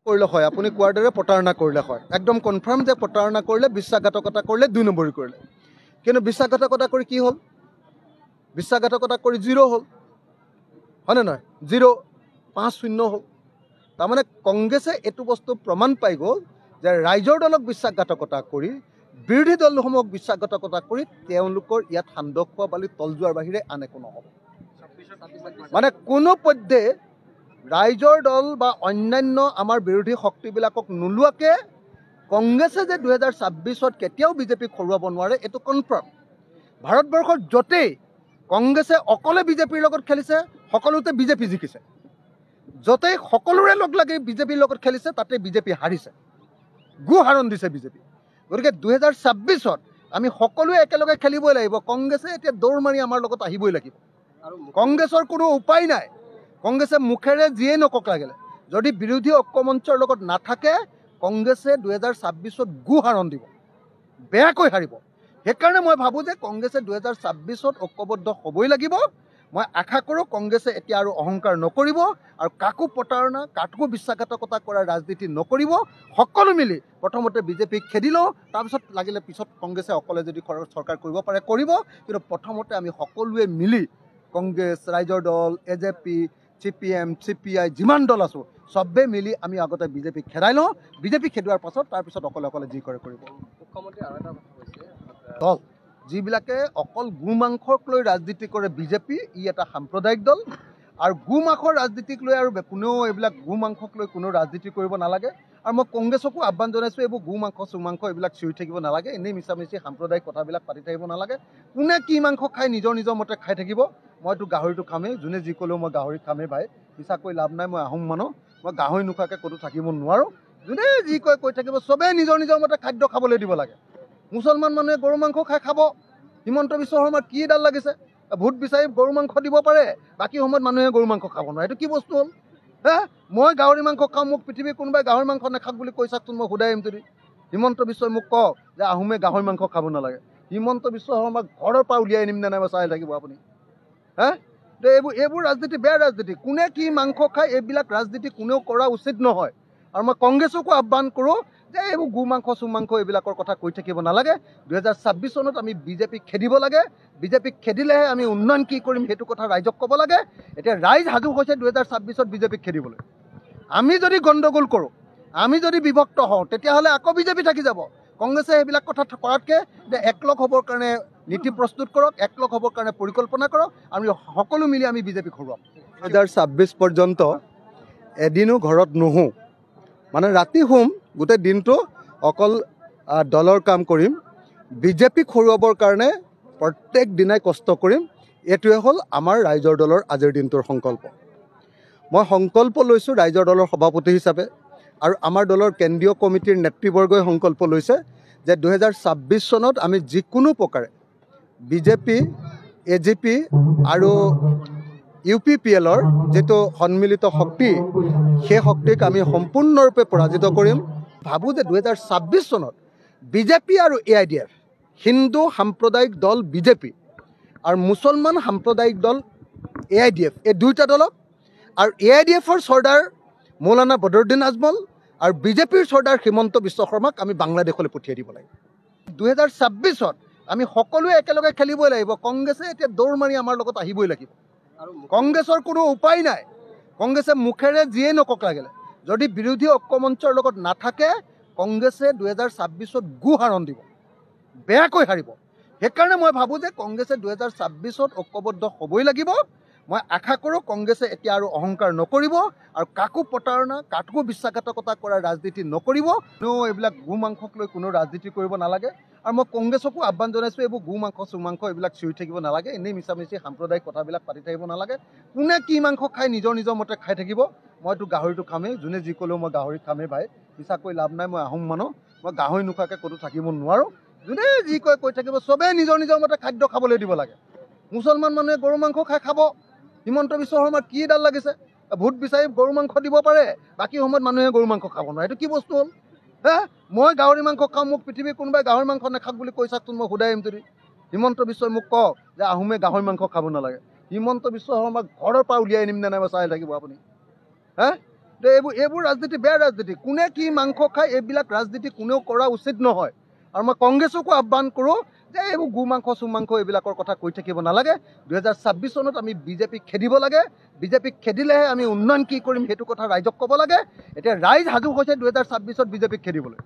কৰিলে হয় আপুনি কোৱাৰ দৰে প্ৰতাৰণা কৰিলে হয় একদম কনফাৰ্ম যে প্ৰতাৰণা কৰিলে বিশ্বাসঘাতকতা কৰিলে 2 নম্বৰী কৰিলে কিন্তু বিশ্বাসঘাতকতা কৰি কি হ'ল বিশ্বাসঘাতকতা কৰি 0 হ'ল হয়নে নহয় 0 5-0 হ'ল তাৰমানে কংগ্ৰেছে এইটো বস্তু প্ৰমাণ পাই গ'ল যে ৰাইজৰ দলক বিশ্বাসঘাতকতা কৰি বিৰোধী দলসমূহক বিশ্বাসঘাতকতা কৰি তেওঁলোকৰ ইয়াত সান্দহ খোৱা বালি তল যোৱাৰ বাহিৰে আন একো নহ'ব মানে কোনো পধ্যে ৰাইজৰ দল বা অন্যান্য আমাৰ বিৰোধী শক্তিবিলাকক নোলোৱাকৈ কংগ্ৰেছে যে 2026 কেতিয়াও বিজেপিক হৰুৱাব নোৱাৰে এইটো কনফাৰ্ম ভাৰতবৰ্ষৰ য'তেই কংগ্ৰেছে অকলে বিজেপিৰ লগত খেলিছে সকলোতে বিজেপি জিকিছে য'তেই সকলোৰে লগ লাগি বিজেপিৰ লগত খেলিছে তাতে বিজেপি হাৰিছে গুহাৰণ দিছে বিজেপি গতিকে 2026 আমি সকলোৱে একেলগে খেলিবই লাগিব কংগ্ৰেছে এতিয়া দৌৰ মাৰি আমাৰ লগত আহিবই লাগিব কংগ্ৰেছৰ কোনো উপায় নাই কংগ্ৰেছে মুখেৰে যিয়ে নকক লাগিলে যদি বিৰোধী ঐক্যমঞ্চৰ লগত নাথাকে কংগ্ৰেছে 2026 গুহাৰণ দিব বেয়াকৈ হাৰিব সেইকাৰণে মই ভাবোঁ যে কংগ্ৰেছে 2026 ঐক্যবদ্ধ হ'বই লাগিব মই আশা কৰোঁ কংগ্ৰেছে এতিয়া আৰু অহংকাৰ নকৰিব আৰু কাকো প্ৰতাৰণা কাকো বিশ্বাসঘাতকতা কৰাৰ ৰাজনীতি নকৰিব সকলো মিলি প্ৰথমতে বিজেপিক খেদি লওঁ তাৰপিছত লাগিলে পিছত কংগ্ৰেছে অকলে যদি চৰকাৰ কৰিব পাৰে কৰিব কিন্তু প্ৰথমতে আমি সকলোৱে মিলি কংগ্ৰেছ ৰাইজৰ দল AJP CPM CPI যিমান দল আছোঁ চবেই মিলি আমি আগতে বিজেপিক খেদাই লওঁ বিজেপি খেদোৱাৰ পাছত তাৰপিছত অকলে অকলে যি কৰে কৰিব মুখ্যমন্ত্ৰী আৰু এটা কথা কৈছে দল যিবিলাকে অকল গো মাংসক লৈ ৰাজনীতি কৰে বিজেপি ই এটা সাম্প্ৰদায়িক দল আৰু গো মাংসৰ ৰাজনীতিক লৈ আৰু কোনেও এইবিলাক গো মাংসক লৈ কোনো ৰাজনীতি কৰিব নালাগে আৰু মই কংগ্ৰেছকো আহ্বান জনাইছোঁ এইবোৰ গো মাংস চুমাংস এইবিলাক চিঞৰি থাকিব নালাগে এনেই মিছামিছি সাম্প্ৰদায়িক কথাবিলাক পাতি থাকিব নালাগে কোনে কি মাংস খাই নিজৰ নিজৰ মতে খাই থাকিব মইতো গাহৰিটো খামেই যোনে যি ক'লেও মই গাহৰি খামেই ভাই মিছাকৈ লাভ নাই মই আহোম মানুহ মই গাহৰি নোখোৱাকৈ ক'তো থাকিব নোৱাৰোঁ যোনে যি কয় কৈ থাকিব চবেই নিজৰ নিজৰ মতে খাদ্য খাবলৈ দিব লাগে মুছলমান মানুহে গৰু মাংস খাই খাব হিমন্ত বিশ্ব শৰ্মাৰ কি ডাল লাগিছে ভোট বিচাৰি গৰু মাংস দিব পাৰে বাকী সময়ত মানুহে গৰু মাংস খাব নোৱাৰে এইটো কি বস্তু হ'ল মই গাহৰি মাংস খাওঁ মোক পৃথিৱীৰ কোনোবাই গাহৰি মাংস নাখাওক বুলি কৈ চাওকচোন মই সোধাই আহিম যদি হিমন্ত বিশ্বই মোক কওক যে আহোমে গাহৰি মাংস খাব নালাগে হিমন্ত বিশ্ব শৰ্মাক ঘৰৰ পৰা উলিয়াই আনিম নে নাই মই চাই থাকিব আপুনি এইবোৰ ৰাজনীতি বেয়া ৰাজনীতি কোনে কি মাংস খায় এইবিলাক ৰাজনীতি কোনেও কৰা উচিত নহয় আৰু মই কংগ্ৰেছকো আহ্বান কৰোঁ যে এইবোৰ গো মাংস চুমাংস এইবিলাকৰ কথা কৈ থাকিব নালাগে 2026 চনত আমি বিজেপিক খেদিব লাগে বিজেপিক খেদিলেহে আমি উন্নয়ন কি কৰিম সেইটো কথা ৰাইজক ক'ব লাগে এতিয়া ৰাইজ সাজু হৈছে 2026 বিজেপিক খেদিবলৈ আমি যদি গণ্ডগোল কৰোঁ আমি যদি বিভক্ত হওঁ তেতিয়াহ'লে আকৌ বিজেপি থাকি যাব কংগ্ৰেছে এইবিলাক কথা কৰাতকৈ যে একলগ হ'বৰ কাৰণে নীতি প্ৰস্তুত কৰক একলগ হ'বৰ কাৰণে পৰিকল্পনা কৰক আমি সকলো মিলি আমি বিজেপিক হৰুৱাম 2026 পৰ্যন্ত এদিনো ঘৰত নুহোঁ মানে ৰাতি শুম গোটেই দিনটো অকল দলৰ কাম কৰিম বিজেপিক হৰুৱাবৰ কাৰণে প্ৰত্যেক দিনাই কষ্ট কৰিম এইটোৱে হ'ল আমাৰ ৰাইজৰ দলৰ আজিৰ দিনটোৰ সংকল্প মই সংকল্প লৈছোঁ ৰাইজৰ দলৰ সভাপতি হিচাপে আৰু আমাৰ দলৰ কেন্দ্ৰীয় কমিটিৰ নেতৃবৰ্গই সংকল্প লৈছে যে 2026 চনত আমি যিকোনো প্ৰকাৰে বিজেপি AJP আৰু UPPLৰ যিটো সন্মিলিত শক্তি সেই শক্তিক আমি সম্পূৰ্ণৰূপে পৰাজিত কৰিম ভাবোঁ যে 2026 চনত বিজেপি আৰু AIDF হিন্দু সাম্প্ৰদায়িক দল বিজেপি আৰু মুছলমান সাম্প্ৰদায়িক দল AIDF এই দুইটা দলক আৰু AIDFৰ চৰ্দাৰ মৌলানা বদৰুদ্দিন আজমল আৰু বিজেপিৰ চৰ্দাৰ হিমন্ত বিশ্ব শৰ্মাক আমি বাংলাদেশলৈ পঠিয়াই দিব লাগিব 2026 আমি সকলোৱে একেলগে খেলিবই লাগিব কংগ্ৰেছে এতিয়া দৌৰ মাৰি আমাৰ লগত আহিবই লাগিব আৰু কংগ্ৰেছৰ কোনো উপায় নাই কংগ্ৰেছে মুখেৰে যিয়ে নকক লাগিলে যদি বিৰোধী ঐক্যমঞ্চৰ লগত নাথাকে কংগ্ৰেছে 2026 গুহাৰণ দিব বেয়াকৈ হাৰিব সেইকাৰণে মই ভাবোঁ যে কংগ্ৰেছে 2026 ঐক্যবদ্ধ হ'বই লাগিব মই আশা কৰোঁ কংগ্ৰেছে এতিয়া আৰু অহংকাৰ নকৰিব আৰু কাকো প্ৰতাৰণা কাকো বিশ্বাসঘাতকতা কৰাৰ ৰাজনীতি নকৰিব এইবিলাক গো মাংসক লৈ কোনো ৰাজনীতি কৰিব নালাগে আৰু মই কংগ্ৰেছকো আহ্বান জনাইছোঁ এইবোৰ গো মাংস চুমাংস এইবিলাক চিঞৰি থাকিব নালাগে এনেই মিছামিছি সাম্প্ৰদায়িক কথাবিলাক পাতি থাকিব নালাগে কোনে কি মাংস খাই নিজৰ নিজৰ মতে খাই থাকিব মইতো গাহৰিটো খামেই যোনে যি ক'লেও মই গাহৰি খামেই ভাই মিছাকৈ লাভ নাই মই আহোম মানুহ মই গাহৰি নোখোৱাকৈ ক'তো থাকিব নোৱাৰোঁ যোনে যি কয় কৈ থাকিব চবেই নিজৰ নিজৰ মতে খাদ্য খাবলৈ দিব লাগে মুছলমান মানুহে গৰু মাংস খাই খাব হিমন্ত বিশ্ব শৰ্মাৰ কি ডাল লাগিছে ভোট বিচাৰি গৰু মাংস দিব পাৰে বাকী সময়ত মানুহে গৰু মাংস খাব নোৱাৰে এইটো কি বস্তু হ'ল মই গাহৰি মাংস খাওঁ মোক পৃথিৱীৰ কোনোবাই গাহৰি মাংস নাখাওক বুলি কৈ চাওকচোন মই সোধাই আহিম যদি হিমন্ত বিশ্বই মোক কওক যে আহোমে গাহৰি মাংস খাব নালাগে হিমন্ত বিশ্ব শৰ্মাক ঘৰৰ পৰা উলিয়াই আনিম নে নাই মই চাই থাকিব আপুনি এইবোৰ ৰাজনীতি বেয়া ৰাজনীতি। কোনে কি মাংস খায় এইবিলাক ৰাজনীতি কোনেও কৰা উচিত নহয়। আৰু মই কংগ্ৰেছকো আহ্বান কৰোঁ যে এইবোৰ গো মাংস চুমাংস এইবিলাকৰ কথা কৈ থাকিব নালাগে। 2026 চনত আমি বিজেপিক খেদিব লাগে। বিজেপিক খেদিলেহে আমি উন্নয়ন কি কৰিম সেইটো কথা ৰাইজক ক'ব লাগে। এতিয়া ৰাইজ সাজু হৈছে 2026ত বিজেপিক খেদিবলৈ।